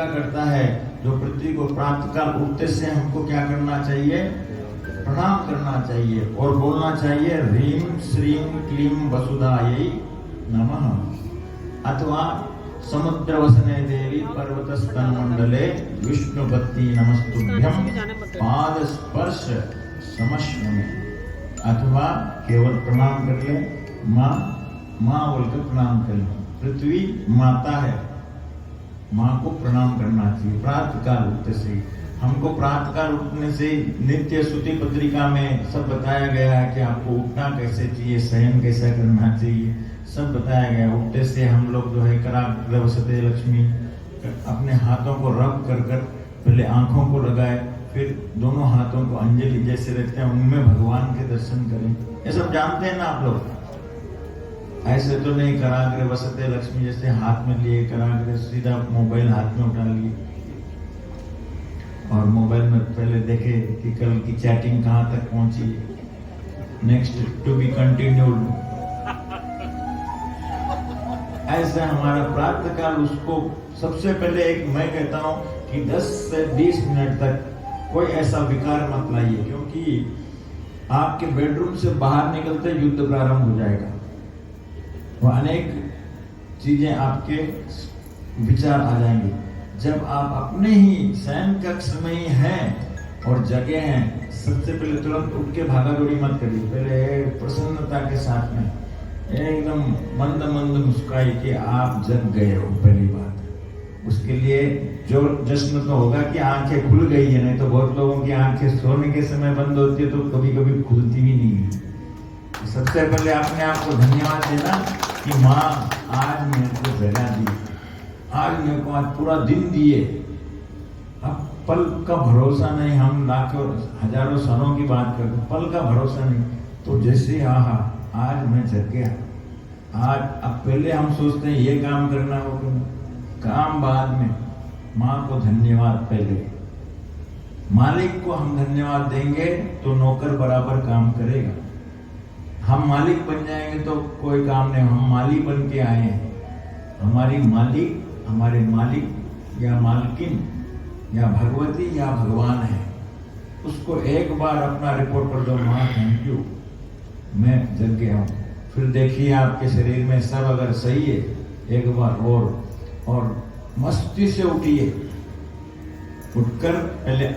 करता है, जो पृथ्वी को प्रातः काल उठते से हमको क्या करना चाहिए? प्रणाम करना चाहिए और बोलना चाहिए ह्रीं श्रीं क्लीं वसुधायै नमः। अथवा समुद्र वसने देवी पर्वतस्तन मंडले विष्णुपत्नी नमस्तुभ्यं पाद स्पर्श समश्म में। अथवा केवल प्रणाम कर ले, माँ माँ बोलकर प्रणाम कर ले। पृथ्वी माता है, माँ को प्रणाम करना चाहिए प्रातः काल उठते से। हमको प्रातः काल उठने से नित्य स्तुति पत्रिका में सब बताया गया है कि आपको उठना कैसे चाहिए, शयन कैसा करना चाहिए, सब बताया गया। उठते से हम लोग जो है कराग्र वसते लक्ष्मी, अपने हाथों को रब कर कर पहले आंखों को लगाए, फिर दोनों हाथों को अंजलि जैसे रखते हैं उनमें भगवान के दर्शन करें। ये सब जानते हैं ना आप लोग? ऐसे तो नहीं कराग्र वसते लक्ष्मी जैसे हाथ में लिए कराग्र, सीधा मोबाइल हाथ में उठा लिए और मोबाइल में पहले देखे कि कल की चैटिंग कहाँ तक पहुंची, नेक्स्ट टू बी कंटिन्यूड। ऐसा हमारा प्रातः काल, उसको सबसे पहले एक मैं कहता हूं कि 10 से 20 मिनट तक कोई ऐसा विकार मत लाइए, क्योंकि आपके बेडरूम से बाहर निकलते युद्ध प्रारंभ हो जाएगा। वो अनेक चीजें आपके विचार आ जाएंगे। जब आप अपने ही शयन कक्ष में ही हैं और जगह हैं, सबसे पहले तुरंत उठ के भागा दौड़ी मत करिए। पहले प्रसन्नता के साथ में एकदम मंद मंद मुस्काई कि आप जग गए हो। पहली बात उसके लिए जो जश्न तो होगा कि आंखें खुल गई है, नहीं तो बहुत लोगों की आंखें सोने के समय बंद होती है तो कभी कभी खुलती भी नहीं है। सबसे पहले अपने आप को धन्यवाद देना कि माँ आज मेरे को जगा दी, आज मेरे को आज पूरा दिन दिए। अब पल का भरोसा नहीं, हम लाखों हजारों सालों की बात करते, पल का भरोसा नहीं। तो जैसे आहा आज मैं जग गया, आज अब पहले हम सोचते हैं ये काम करना हो, काम बाद में। माँ को धन्यवाद पहले, मालिक को हम धन्यवाद देंगे तो नौकर बराबर काम करेगा। हम मालिक बन जाएंगे तो कोई काम नहीं, हम मालिक बन के आए हैं। हमारी मालिक, हमारे मालिक या मालकिन या भगवती या भगवान है, उसको एक बार अपना रिपोर्ट कर दो, माँ थैंक यू मैं जग गया हूँ। फिर देखिए आपके शरीर में सब अगर सही है, एक बार और मस्ती से उठिए। उठकर पहले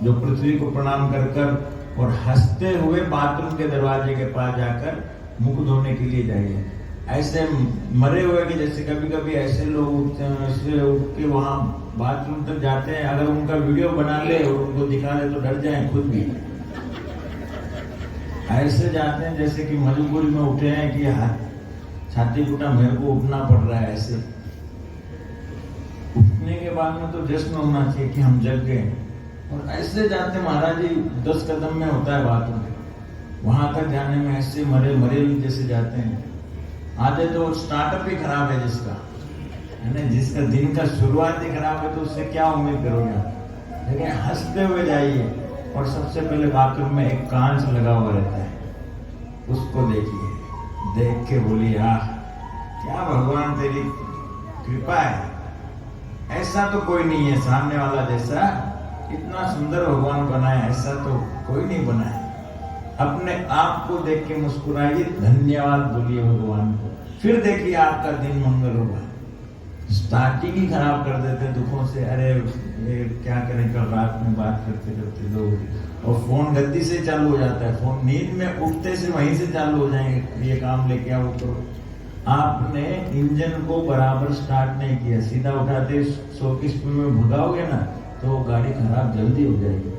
जो पृथ्वी को प्रणाम कर कर और हंसते हुए बाथरूम के दरवाजे के पास जाकर मुख धोने के लिए जाइए। ऐसे मरे हुए कि जैसे कभी कभी ऐसे लोग उठते हैं, ऐसे उठ के वहां बाथरूम तक जाते हैं, अगर उनका वीडियो बना ले और उनको दिखा दे तो डर जाए खुद भी। ऐसे जाते हैं जैसे कि मजबूरी में उठे हैं कि हाथ छाती फूटा मेरे को उठना पड़ रहा है। ऐसे उठने के बाद में तो जश्न होना चाहिए कि हम जग गए। और ऐसे जाते महाराज जी 10 कदम में होता है बाथरूम, वहां तक जाने में ऐसे मरे मरे जैसे जाते हैं। आधे तो स्टार्टअप ही खराब है जिसका, है ना, जिसका दिन का शुरुआत ही खराब है तो उससे क्या उम्मीद करोगे आप। लेकिन हंसते हुए जाइए और सबसे पहले बाथरूम में एक कांच लगा हुआ रहता है, उसको देखिए, देख के बोलिए आह क्या भगवान तेरी कृपा है, ऐसा तो कोई नहीं है सामने वाला जैसा, इतना सुंदर भगवान बनाया ऐसा तो कोई नहीं बनाया। अपने आप को देख के मुस्कुराइए, धन्यवाद बोलिए भगवान को, फिर देखिए आपका दिन मंगल होगा। स्टार्टिंग ही खराब कर देते दुखों से, अरे ये क्या करें, कल रात में बात करते करते लोग, और फोन गद्दी से चालू हो जाता है, फोन नींद में उठते से वहीं से चालू हो जाएंगे, ये काम लेके आओ। तो आपने इंजन को बराबर स्टार्ट नहीं किया, सीधा उठाते 100 की स्पीड में भगाओगे ना तो गाड़ी खराब जल्दी हो जाएगी।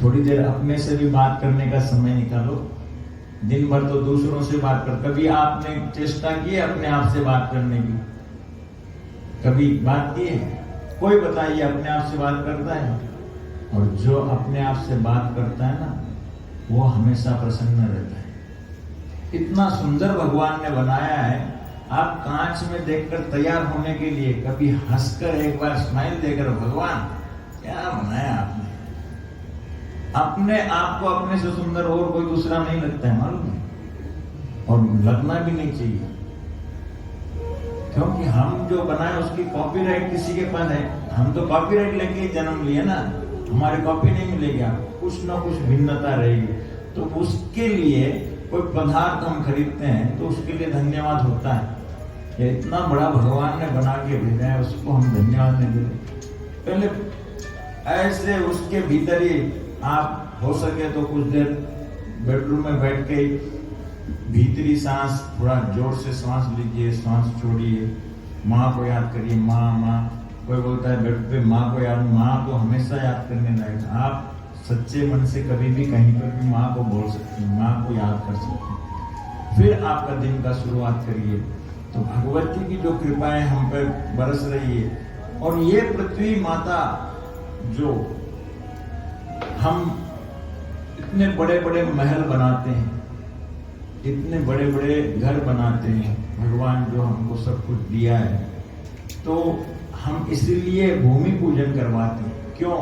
थोड़ी देर अपने से भी बात करने का समय निकालो। दिन भर तो दूसरों से बात कर, कभी आपने चेष्टा की है अपने आप से बात करने की? कभी बात की है? कोई बताइए अपने आप से बात करता है? और जो अपने आप से बात करता है ना, वो हमेशा प्रसन्न रहता है। इतना सुंदर भगवान ने बनाया है, आप कांच में देखकर तैयार होने के लिए कभी हंसकर एक बार स्माइल देकर, भगवान क्या बनाया आपने। अपने आप को अपने से सुंदर और कोई दूसरा नहीं लगता है, मालूम है, और लगना भी नहीं चाहिए। क्योंकि हम जो बनाए उसकी कॉपीराइट किसी के पास है। हम तो कॉपीराइट लेके ही जन्म लिए ना, हमारी कॉपी नहीं मिलेगी, आपको कुछ ना कुछ भिन्नता रहेगी। तो उसके लिए कोई पदार्थ हम खरीदते हैं तो उसके लिए धन्यवाद होता है। ये इतना बड़ा भगवान ने बना के भेजा है, उसको हम धन्यवाद नहीं देते। पहले ऐसे उसके भीतर ही आप हो सके तो कुछ देर बेडरूम में बैठ के भीतरी सांस, थोड़ा जोर से सांस लीजिए, सांस छोड़िए, माँ को याद करिए। माँ माँ, कोई बोलता है बेड पे माँ को याद, माँ को हमेशा याद करने लायक। आप सच्चे मन से कभी भी कहीं पर भी माँ को बोल सकते हैं, माँ को याद कर सकते हैं, फिर आपका दिन का शुरुआत करिए। तो भगवती की जो कृपाएं हम पर बरस रही है, और ये पृथ्वी माता जो हम इतने बड़े बड़े महल बनाते हैं, इतने बड़े बड़े घर बनाते हैं, भगवान जो हमको सब कुछ दिया है, तो हम इसीलिए भूमि पूजन करवाते हैं। क्यों?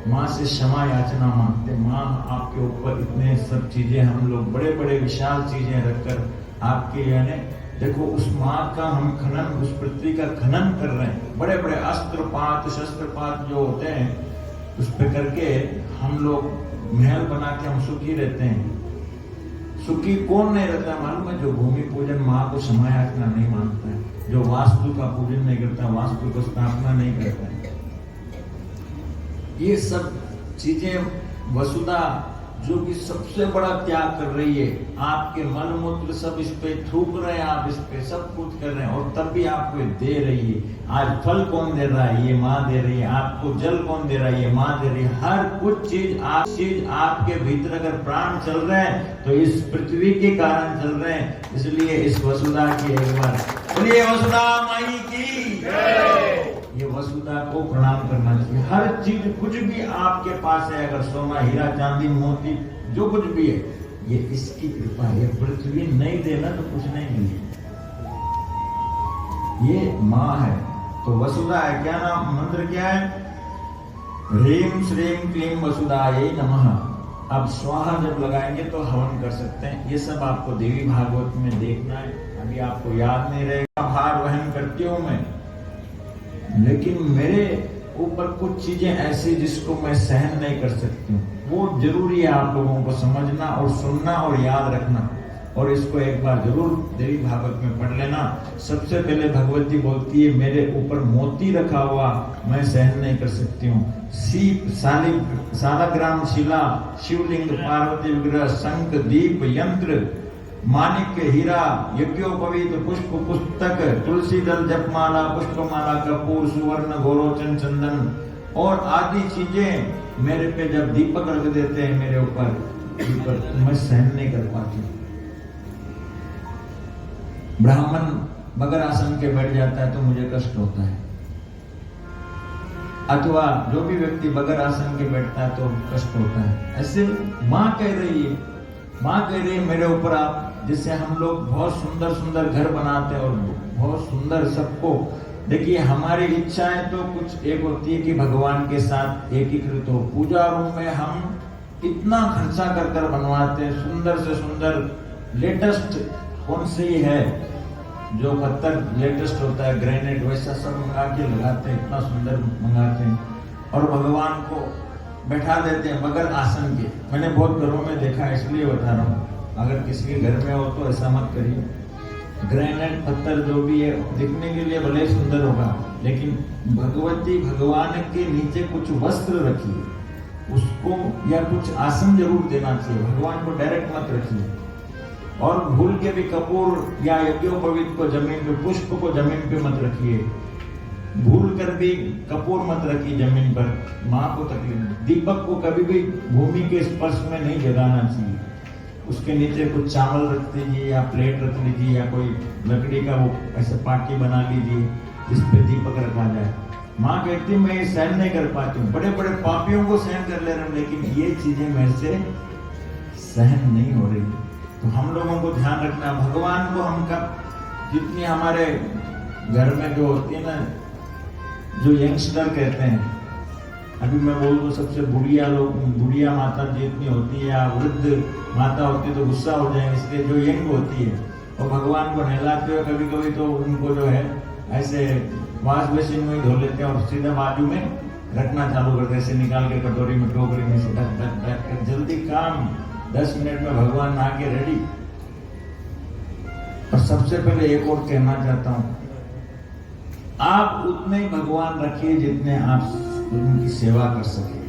माँ से क्षमा याचना मांगते हैं। माँ आपके ऊपर इतने सब चीजें, हम लोग बड़े बड़े विशाल चीजें रखकर आपके, यानी देखो उस माँ का हम खनन, उस पृथ्वी का खनन कर रहे हैं। बड़े बड़े अस्त्रपात शस्त्रपात जो होते हैं उस पे करके हम लोग महल बना के हम सुखी रहते हैं। सुखी कौन नहीं रहता मालूम है? जो भूमि पूजन, माँ को क्षमा याचना नहीं मानता है, जो वास्तु का पूजन नहीं करता, वास्तु को स्थापना नहीं करता है। ये सब चीजें वसुधा जो कि सबसे बड़ा त्याग कर रही है, आपके मल मूत्र सब इस पे थूक रहे हैं, आप इस पे सब कुछ कर रहे हैं, और तब भी आपको दे रही है। आज फल कौन दे रहा है? ये माँ दे रही है। आपको जल कौन दे रहा है? ये माँ दे रही है। हर कुछ चीज आपके भीतर अगर प्राण चल रहे हैं तो इस पृथ्वी के कारण चल रहे हैं। इसलिए इस वसुधा की एक बार बोलिए वसुधा माई की जय। ये वसुधा को प्रणाम करना चाहिए। हर चीज कुछ भी आपके पास है, अगर सोना हीरा चांदी मोती जो कुछ भी है, ये इसकी कृपा है। पृथ्वी नहीं देना तो कुछ नहीं मिलेगा, ये माँ है। तो वसुधा है। क्या नाम, मंत्र क्या है? ह्रीम श्रीम क्लीम वसुधायै नमः। अब स्वाहा जब लगाएंगे तो हवन कर सकते हैं। ये सब आपको देवी भागवत में देखना है, अभी आपको याद नहीं रहेगा। भार वहन करती हूं मैं, लेकिन मेरे ऊपर कुछ चीजें ऐसी जिसको मैं सहन नहीं कर सकती हूँ। वो जरूरी है आप लोगों को समझना और सुनना और याद रखना। और इसको एक बार जरूर देवी भागवत में पढ़ लेना। सबसे पहले भगवती बोलती है, मेरे ऊपर मोती रखा हुआ मैं सहन नहीं कर सकती हूँ। सालग्राम शिला, शिवलिंग, पार्वती विग्रह, शंख, दीप, यंत्र, माणिक्य, हीरा, यज्ञोपवीत, पुष्प, पुस्तक, तुलसी दल, जपमाला, पुष्पमाला, कपूर, सुवर्ण, गोरोचन, चंदन और आदि चीजें मेरे पे जब दीपक रख देते हैं मेरे ऊपर, तो मैं सहन नहीं कर पाती। ब्राह्मण बगर आसन के बैठ जाता है तो मुझे कष्ट होता है, अथवा जो भी व्यक्ति बगर आसन के बैठता है तो कष्ट होता है। ऐसे माँ कह रही है, माँ कह रही है मेरे ऊपर आप, जिससे हम लोग बहुत सुंदर सुंदर घर बनाते हैं और बहुत सुंदर सबको। देखिए हमारी इच्छाएं तो कुछ एक होती है कि भगवान के साथ एकीकृत हो। पूजा रूम में हम इतना खर्चा कर कर बनवाते हैं, सुंदर से सुंदर लेटेस्ट कौन सी है जो पत्थर लेटेस्ट होता है, ग्रेनाइट, वैसा सब मंगा के लगाते हैं, इतना सुंदर मंगाते हैं और भगवान को बैठा देते हैं बगैर आसन के। मैंने बहुत घरों में देखा है, इसलिए बता रहा हूँ। अगर किसी के घर में हो तो ऐसा मत करिए। ग्रेनाइट पत्थर जो भी है दिखने के लिए भले सुंदर होगा, लेकिन भगवती भगवान के नीचे कुछ वस्त्र रखिए उसको, या कुछ आसन जरूर देना चाहिए। भगवान को डायरेक्ट मत रखिए। और भूल के भी कपूर या यज्ञोपवीत को जमीन पे, पुष्प को जमीन पे मत रखिए। भूल कर भी कपूर मत रखिए जमीन पर, माँ को तकलीफ। दीपक को कभी भी भूमि के स्पर्श में नहीं जगाना चाहिए। उसके नीचे कुछ चावल रख दीजिए या प्लेट रख लीजिए या कोई लकड़ी का वो ऐसे पाटी बना लीजिए जिस पे दीपक रखा जाए। माँ कहती मैं ये सहन नहीं कर पाती हूँ, बड़े बड़े पापियों को सहन कर ले रहा हूँ, लेकिन ये चीजें मेरे से सहन नहीं हो रही। तो हम लोगों को ध्यान रखना, भगवान को हम कब, जितनी हमारे घर में जो होती है ना, जो यंगस्टर कहते हैं, अभी मैं बोल दूं सबसे बुढ़िया लोग, बुढ़िया माता जितनी होती है या वृद्ध माता होती है तो गुस्सा हो जाएंगे, इसलिए जो यंग होती है और भगवान को नहलाते हुए कभी कभी तो उनको जो है ऐसे वॉश बेसिन में ही धो लेते हैं और सीधा बाजू में रखना चालू करते हैं, ऐसे निकाल के कटोरी में टोकरी में से ढक ढक ढक कर जल्दी काम, 10 मिनट में भगवान नहा के रेडी। और सबसे पहले एक और कहना चाहता हूं, आप उतने ही भगवान रखिए जितने आप उनकी सेवा कर सके।